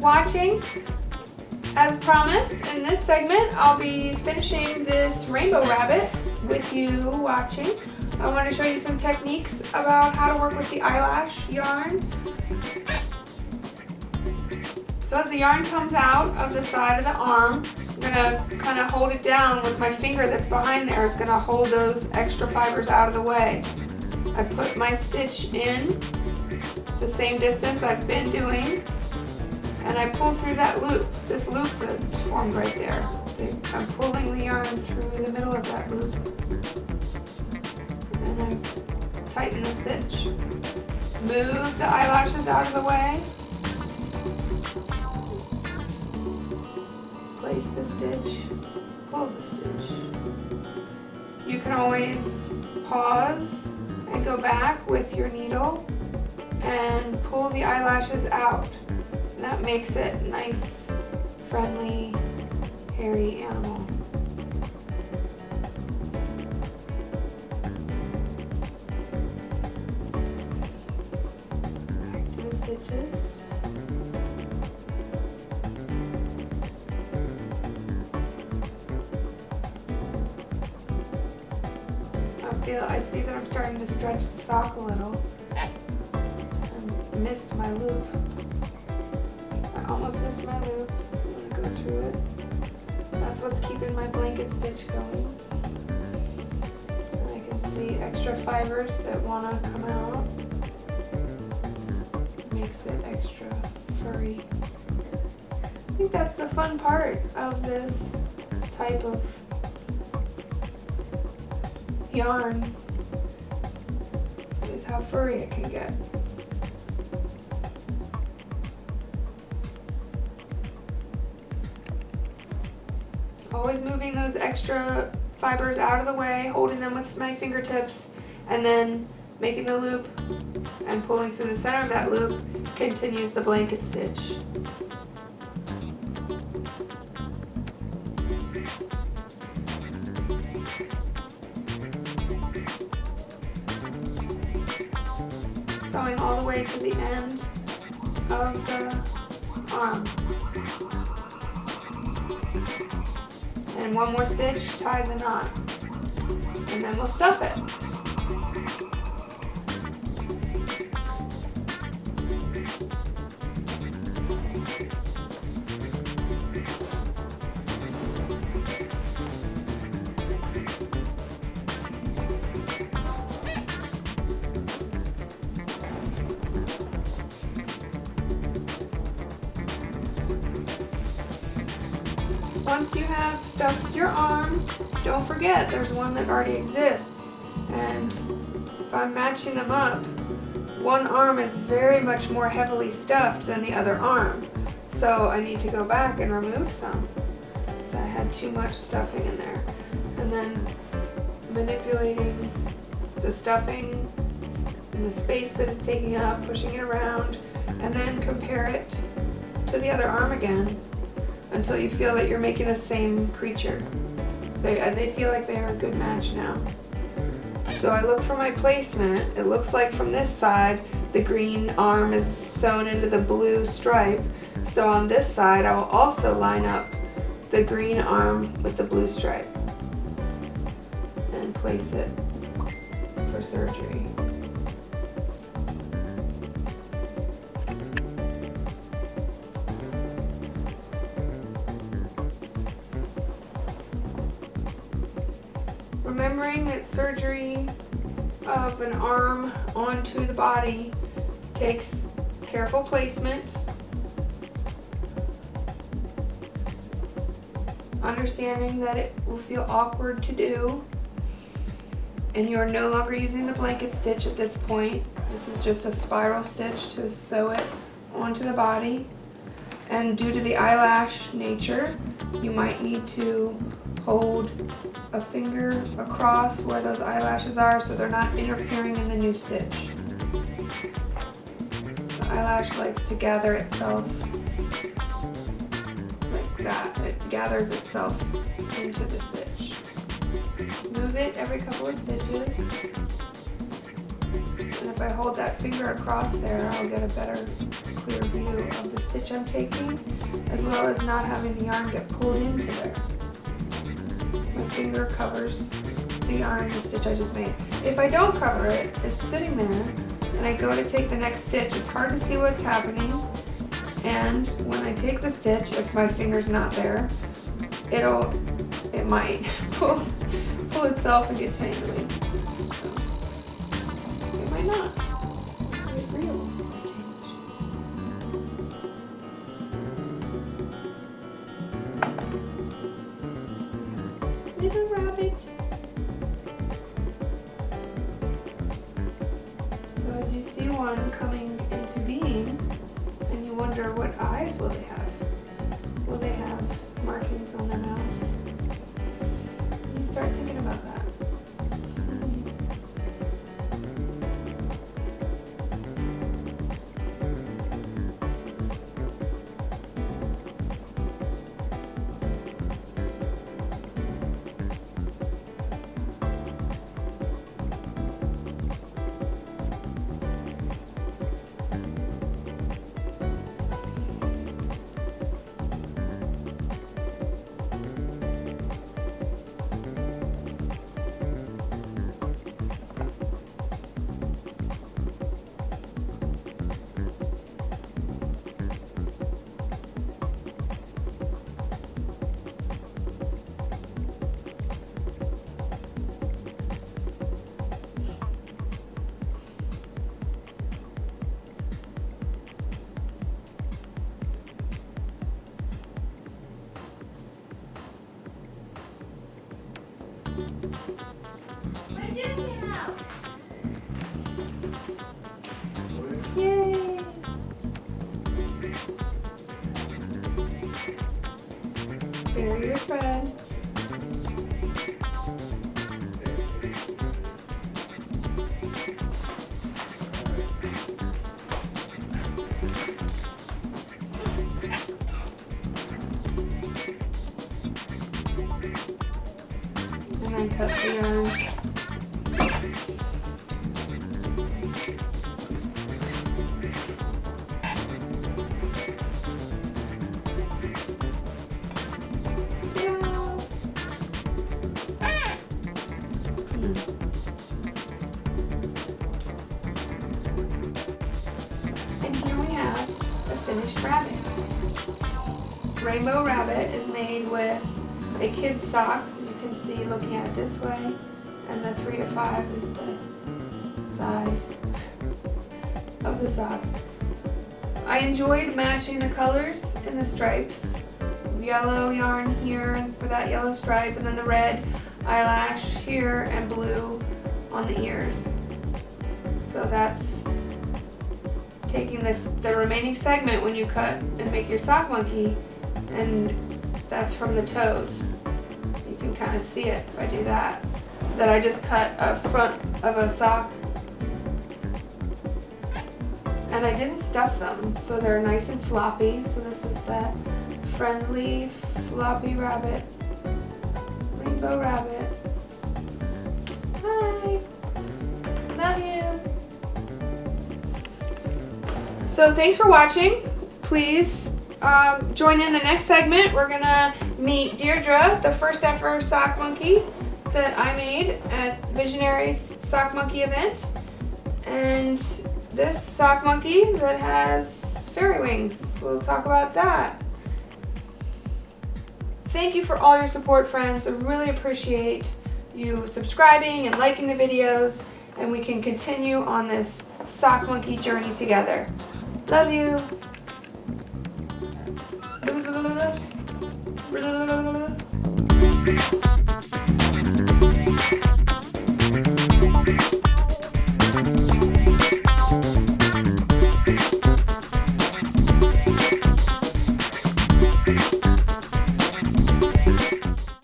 watching. As promised, in this segment, I'll be finishing this rainbow rabbit with you watching. I want to show you some techniques about how to work with the eyelash yarn. So as the yarn comes out of the side of the arm, I'm going to kind of hold it down with my finger that's behind there. It's going to hold those extra fibers out of the way. I put my stitch in the same distance I've been doing, and I pull through that loop, this loop that's formed right there. I'm pulling the yarn through the middle of that loop, and I tighten the stitch. Move the eyelashes out of the way. Place the stitch, pull the stitch. You can always pause and go back with your needle and pull the eyelashes out. That makes it a nice, friendly, hairy animal. Back to the stitches. I see that I'm starting to stretch the sock a little. I missed my loop. I almost missed my loop. I'm going to go through it. That's what's keeping my blanket stitch going. And I can see extra fibers that want to come out. Makes it extra furry. I think that's the fun part of this type of yarn, is how furry it can get. Always moving those extra fibers out of the way, holding them with my fingertips, and then making the loop and pulling through the center of that loop continues the blanket stitch. Sewing all the way to the end of the arm. And one more stitch ties a knot. And then we'll stuff it. Once you have stuffed your arm, don't forget there's one that already exists. And if I'm matching them up, one arm is very much more heavily stuffed than the other arm. So I need to go back and remove some. I had too much stuffing in there. And then manipulating the stuffing and the space that it's taking up, pushing it around, and then compare it to the other arm again, until you feel that you're making the same creature. They feel like they're a good match now. So I look for my placement. It looks like from this side, the green arm is sewn into the blue stripe. So on this side, I will also line up the green arm with the blue stripe and place it for surgery. Remembering that surgery of an arm onto the body takes careful placement, understanding that it will feel awkward to do, and you're no longer using the blanket stitch at this point. This is just a spiral stitch to sew it onto the body, and due to the eyelash nature, you might need to hold a finger across where those eyelashes are so they're not interfering in the new stitch. The eyelash likes to gather itself like that. It gathers itself into the stitch. Move it every couple of stitches. And if I hold that finger across there, I'll get a better, clear view of the stitch I'm taking, as well as not having the yarn get pulled into there. My finger covers the yarn, the stitch I just made. If I don't cover it, it's sitting there, and I go to take the next stitch, it's hard to see what's happening, and when I take the stitch, if my finger's not there, it might pull itself and get tangly. So, it might not. It's real. Little rabbit. So as you see one coming into being, and you wonder what eyes will they have? Will they have markings on their mouth? You start thinking about that. Yay! Bury your thread. And then cut the yarn. Finished rabbit. Rainbow rabbit is made with a kid's sock. You can see looking at it this way, and the 3 to 5 is the size of the sock. I enjoyed matching the colors in the stripes. Yellow yarn here for that yellow stripe, and then the red eyelash here and blue on the ears. So that's taking the remaining segment when you cut and make your sock monkey, and that's from the toes. You can kind of see it if I do that. That I just cut a front of a sock, and I didn't stuff them, so they're nice and floppy. So this is that friendly floppy rabbit, rainbow rabbit. Hi, love you. So thanks for watching. Please join in the next segment. We're gonna meet Deirdre, the first ever sock monkey that I made at Visionary's Sock Monkey event. And this sock monkey that has fairy wings. We'll talk about that. Thank you for all your support, friends. I really appreciate you subscribing and liking the videos, and we can continue on this sock monkey journey together. Love you.